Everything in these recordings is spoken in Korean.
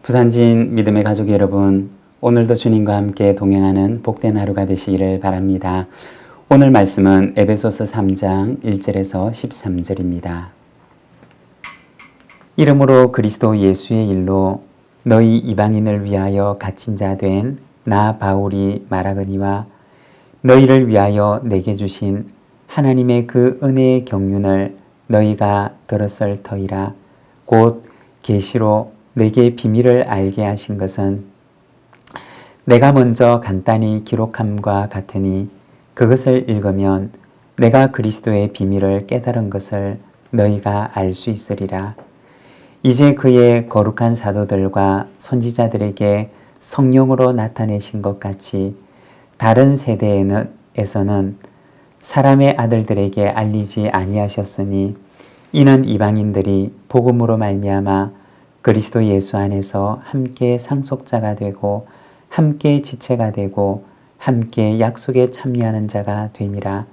부산진 믿음의 가족 여러분, 오늘도 주님과 함께 동행하는 복된 하루가 되시기를 바랍니다. 오늘 말씀은 에베소서 3장 1절에서 13절입니다. 이러므로 그리스도 예수의 일로 너희 이방인을 위하여 갇힌 자 된 나 바울이 말하거니와 너희를 위하여 내게 주신 하나님의 그 은혜의 경륜을 너희가 들었을 터이라. 곧 계시로 내게 비밀을 알게 하신 것은 내가 먼저 간단히 기록함과 같으니 그것을 읽으면 내가 그리스도의 비밀을 깨달은 것을 너희가 알 수 있으리라. 이제 그의 거룩한 사도들과 선지자들에게 성령으로 나타내신 것 같이 다른 세대에서는 사람의 아들들에게 알리지 아니하셨으니 이는 이방인들이 복음으로 말미암아 그리스도 예수 안에서 함께 상속자가 되고 함께 지체가 되고 함께 약속에 참여하는 자가 됨이라.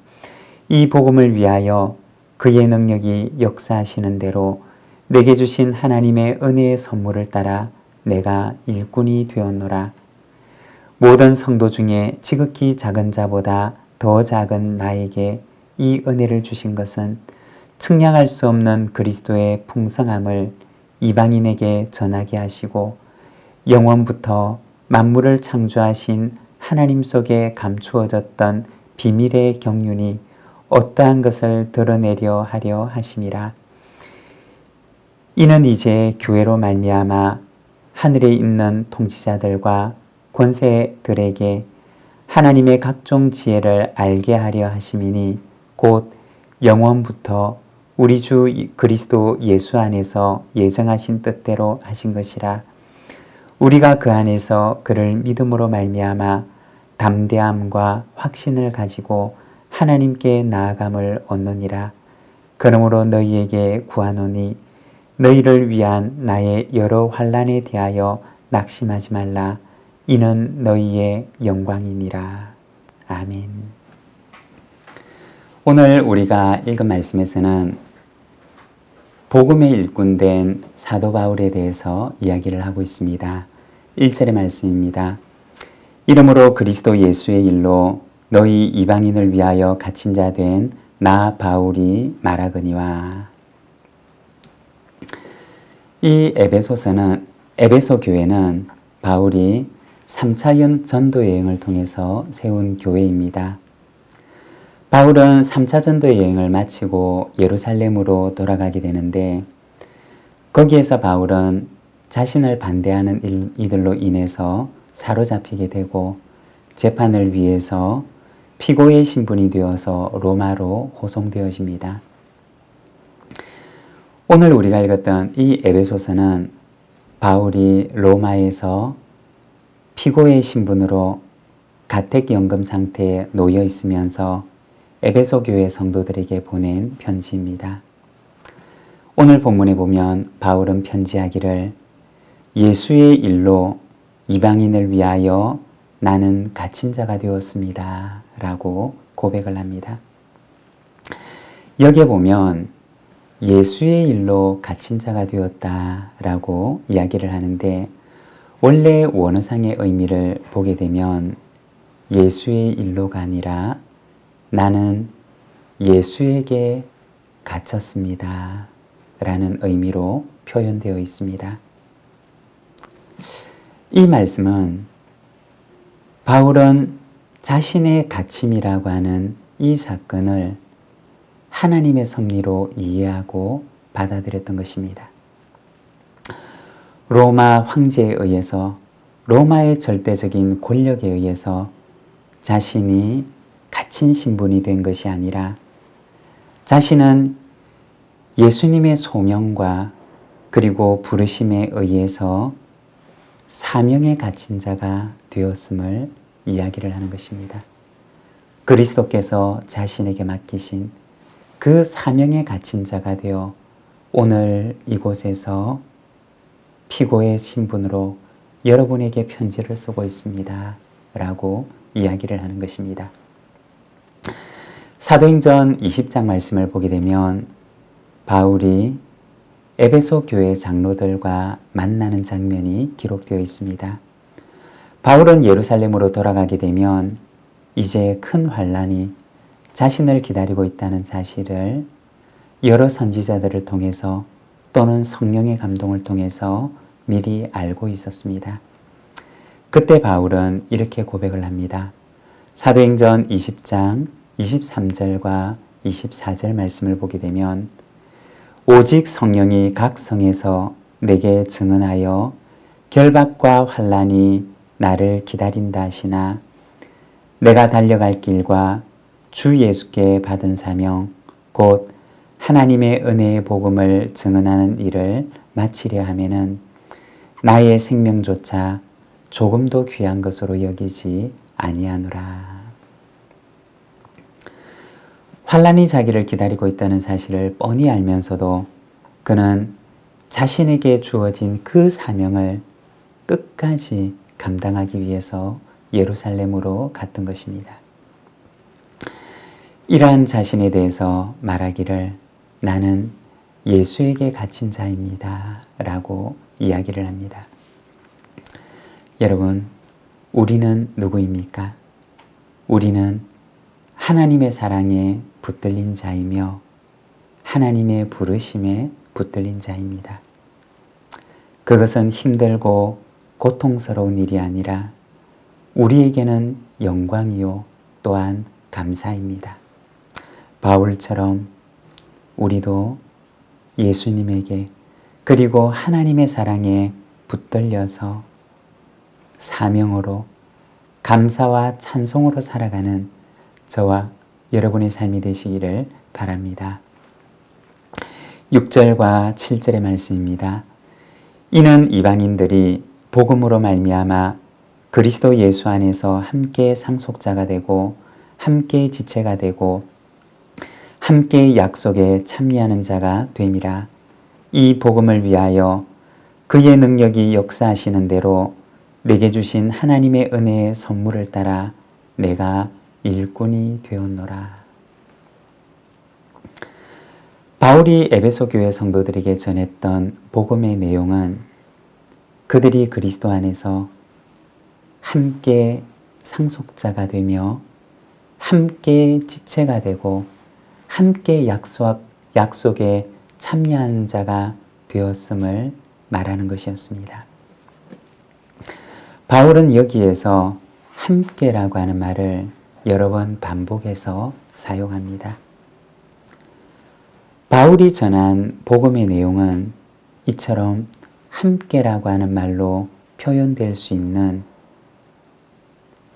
이 복음을 위하여 그의 능력이 역사하시는 대로 내게 주신 하나님의 은혜의 선물을 따라 내가 일꾼이 되었노라. 모든 성도 중에 지극히 작은 자보다 더 작은 나에게 이 은혜를 주신 것은 측량할 수 없는 그리스도의 풍성함을 이방인에게 전하게 하시고 영원부터 만물을 창조하신 하나님 속에 감추어졌던 비밀의 경륜이 어떠한 것을 드러내려 하려 하심이라. 이는 이제 교회로 말미암아 하늘에 있는 통치자들과 권세들에게 하나님의 각종 지혜를 알게 하려 하심이니 곧 영원부터 우리 주 그리스도 예수 안에서 예정하신 뜻대로 하신 것이라. 우리가 그 안에서 그를 믿음으로 말미암아 담대함과 확신을 가지고 하나님께 나아감을 얻느니라. 그러므로 너희에게 구하노니 너희를 위한 나의 여러 환난에 대하여 낙심하지 말라. 이는 너희의 영광이니라. 아멘. 오늘 우리가 읽은 말씀에서는 복음의 일꾼된 사도 바울에 대해서 이야기를 하고 있습니다. 1절의 말씀입니다. 이러므로 그리스도 예수의 일로 너희 이방인을 위하여 갇힌 자 된 나 바울이 말하거니와. 이 에베소 교회는 바울이 3차 전도 여행을 통해서 세운 교회입니다. 바울은 3차 전도 여행을 마치고 예루살렘으로 돌아가게 되는데 거기에서 바울은 자신을 반대하는 이들로 인해서 사로잡히게 되고 재판을 위해서 피고의 신분이 되어서 로마로 호송되어집니다. 오늘 우리가 읽었던 이 에베소서는 바울이 로마에서 피고의 신분으로 가택연금 상태에 놓여 있으면서 에베소 교회 성도들에게 보낸 편지입니다. 오늘 본문에 보면 바울은 편지하기를 예수의 일로 이방인을 위하여 나는 갇힌 자가 되었습니다. 라고 고백을 합니다. 여기에 보면 예수의 일로 갇힌 자가 되었다 라고 이야기를 하는데 원래 원어상의 의미를 보게 되면 예수의 일로가 아니라 나는 예수에게 갇혔습니다 라는 의미로 표현되어 있습니다. 이 말씀은 바울은 자신의 갇힘이라고 하는 이 사건을 하나님의 섭리로 이해하고 받아들였던 것입니다. 로마 황제에 의해서 로마의 절대적인 권력에 의해서 자신이 갇힌 신분이 된 것이 아니라 자신은 예수님의 소명과 그리고 부르심에 의해서 사명에 갇힌 자가 되었음을 이야기를 하는 것입니다. 그리스도께서 자신에게 맡기신 그 사명에 갇힌 자가 되어 오늘 이곳에서 피고의 신분으로 여러분에게 편지를 쓰고 있습니다. 라고 이야기를 하는 것입니다. 사도행전 20장 말씀을 보게 되면 바울이 에베소 교회 장로들과 만나는 장면이 기록되어 있습니다. 바울은 예루살렘으로 돌아가게 되면 이제 큰 환란이 자신을 기다리고 있다는 사실을 여러 선지자들을 통해서 또는 성령의 감동을 통해서 미리 알고 있었습니다. 그때 바울은 이렇게 고백을 합니다. 사도행전 20장 23절과 24절 말씀을 보게 되면 오직 성령이 각 성에서 내게 증언하여 결박과 환란이 나를 기다린다 하시나 내가 달려갈 길과 주 예수께 받은 사명 곧 하나님의 은혜의 복음을 증언하는 일을 마치려 하면은 나의 생명조차 조금도 귀한 것으로 여기지 아니하노라. 환란이 자기를 기다리고 있다는 사실을 뻔히 알면서도 그는 자신에게 주어진 그 사명을 끝까지 감당하기 위해서 예루살렘으로 갔던 것입니다. 이러한 자신에 대해서 말하기를 나는 예수에게 갇힌 자입니다 라고 이야기를 합니다. 여러분, 우리는 누구입니까? 우리는 하나님의 사랑에 붙들린 자이며 하나님의 부르심에 붙들린 자입니다. 그것은 힘들고 고통스러운 일이 아니라 우리에게는 영광이요 또한 감사입니다. 바울처럼 우리도 예수님에게 그리고 하나님의 사랑에 붙들려서 사명으로 감사와 찬송으로 살아가는 저와 여러분의 삶이 되시기를 바랍니다. 6절과 7절의 말씀입니다. 이는 이방인들이 복음으로 말미암아 그리스도 예수 안에서 함께 상속자가 되고 함께 지체가 되고 함께 약속에 참여하는 자가 됨이라. 이 복음을 위하여 그의 능력이 역사하시는 대로 내게 주신 하나님의 은혜의 선물을 따라 내가 일꾼이 되었노라. 바울이 에베소 교회 성도들에게 전했던 복음의 내용은 그들이 그리스도 안에서 함께 상속자가 되며 함께 지체가 되고 함께 약속에 참여한 자가 되었음을 말하는 것이었습니다. 바울은 여기에서 함께라고 하는 말을 여러 번 반복해서 사용합니다. 바울이 전한 복음의 내용은 이처럼 함께라고 하는 말로 표현될 수 있는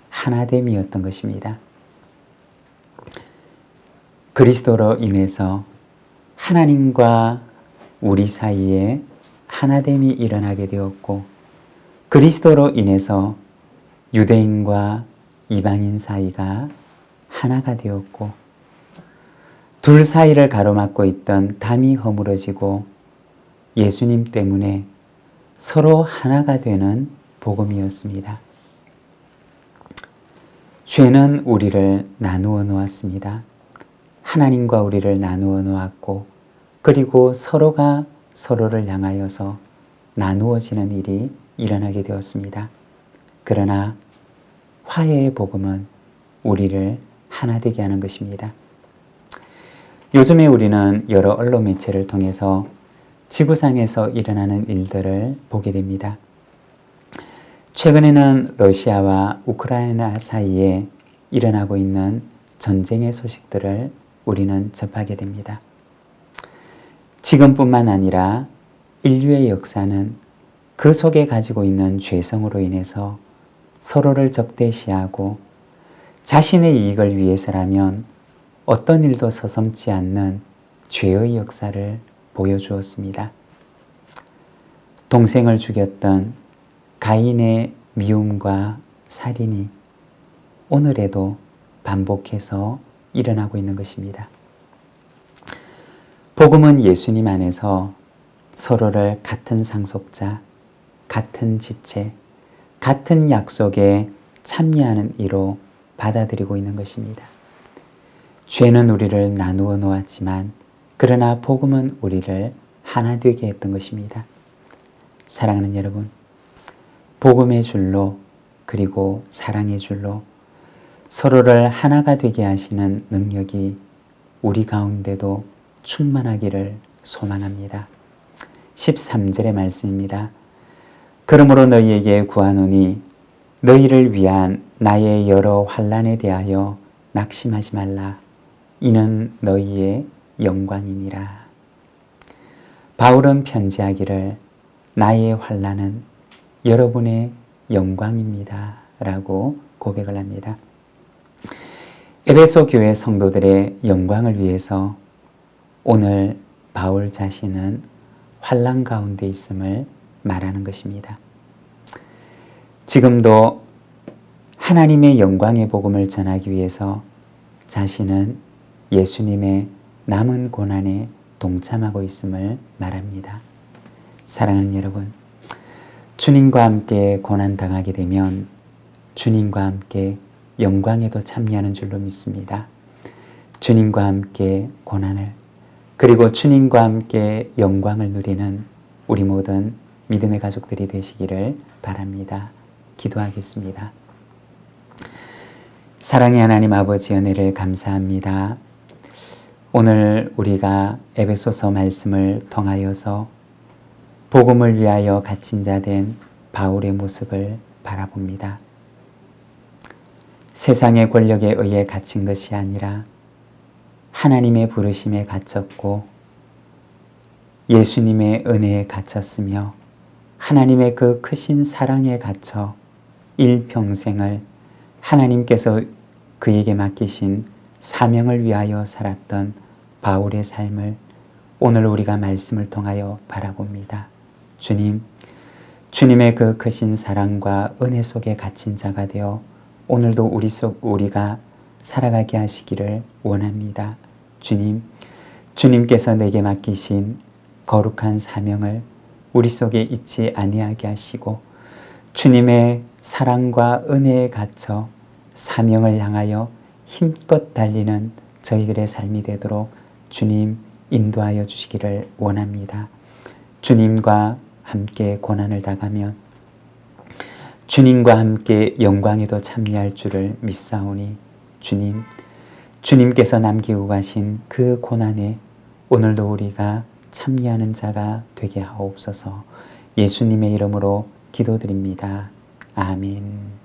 하나됨이었던 것입니다. 그리스도로 인해서 하나님과 우리 사이에 하나됨이 일어나게 되었고 그리스도로 인해서 유대인과 이방인 사이가 하나가 되었고 둘 사이를 가로막고 있던 담이 허물어지고 예수님 때문에 서로 하나가 되는 복음이었습니다. 죄는 우리를 나누어 놓았습니다. 하나님과 우리를 나누어 놓았고 그리고 서로가 서로를 향하여서 나누어지는 일이 일어나게 되었습니다. 그러나 화해의 복음은 우리를 하나 되게 하는 것입니다. 요즘에 우리는 여러 언론 매체를 통해서 지구상에서 일어나는 일들을 보게 됩니다. 최근에는 러시아와 우크라이나 사이에 일어나고 있는 전쟁의 소식들을 우리는 접하게 됩니다. 지금뿐만 아니라 인류의 역사는 그 속에 가지고 있는 죄성으로 인해서 서로를 적대시하고 자신의 이익을 위해서라면 어떤 일도 서슴지 않는 죄의 역사를 보여주었습니다. 동생을 죽였던 가인의 미움과 살인이 오늘에도 반복해서 일어나고 있는 것입니다. 복음은 예수님 안에서 서로를 같은 상속자, 같은 지체, 같은 약속에 참여하는 이로 받아들이고 있는 것입니다. 죄는 우리를 나누어 놓았지만 그러나 복음은 우리를 하나 되게 했던 것입니다. 사랑하는 여러분, 복음의 줄로 그리고 사랑의 줄로 서로를 하나가 되게 하시는 능력이 우리 가운데도 충만하기를 소망합니다. 13절의 말씀입니다. 그러므로 너희에게 구하노니 너희를 위한 나의 여러 환난에 대하여 낙심하지 말라. 이는 너희의 영광이니라. 바울은 편지하기를 나의 환난은 여러분의 영광입니다. 라고 고백을 합니다. 에베소 교회 성도들의 영광을 위해서 오늘 바울 자신은 환난 가운데 있음을 말하는 것입니다. 지금도 하나님의 영광의 복음을 전하기 위해서 자신은 예수님의 남은 고난에 동참하고 있음을 말합니다. 사랑하는 여러분, 주님과 함께 고난 당하게 되면 주님과 함께 영광에도 참여하는 줄로 믿습니다. 주님과 함께 고난을 그리고 주님과 함께 영광을 누리는 우리 모든 믿음의 가족들이 되시기를 바랍니다. 기도하겠습니다. 사랑의 하나님 아버지 은혜를 감사합니다. 오늘 우리가 에베소서 말씀을 통하여서 복음을 위하여 갇힌 자 된 바울의 모습을 바라봅니다. 세상의 권력에 의해 갇힌 것이 아니라 하나님의 부르심에 갇혔고 예수님의 은혜에 갇혔으며 하나님의 그 크신 사랑에 갇혀 일평생을 하나님께서 그에게 맡기신 사명을 위하여 살았던 바울의 삶을 오늘 우리가 말씀을 통하여 바라봅니다. 주님, 주님의 그 크신 사랑과 은혜 속에 갇힌 자가 되어 오늘도 우리가 살아가게 하시기를 원합니다. 주님, 주님께서 내게 맡기신 거룩한 사명을 우리 속에 잊지 아니하게 하시고 주님의 사랑과 은혜에 갇혀 사명을 향하여 힘껏 달리는 저희들의 삶이 되도록 주님 인도하여 주시기를 원합니다. 주님과 함께 고난을 당하면 주님과 함께 영광에도 참여할 줄을 믿사오니 주님, 주님께서 남기고 가신 그 고난에 오늘도 우리가 참여하는 자가 되게 하옵소서. 예수님의 이름으로 기도드립니다. 아멘.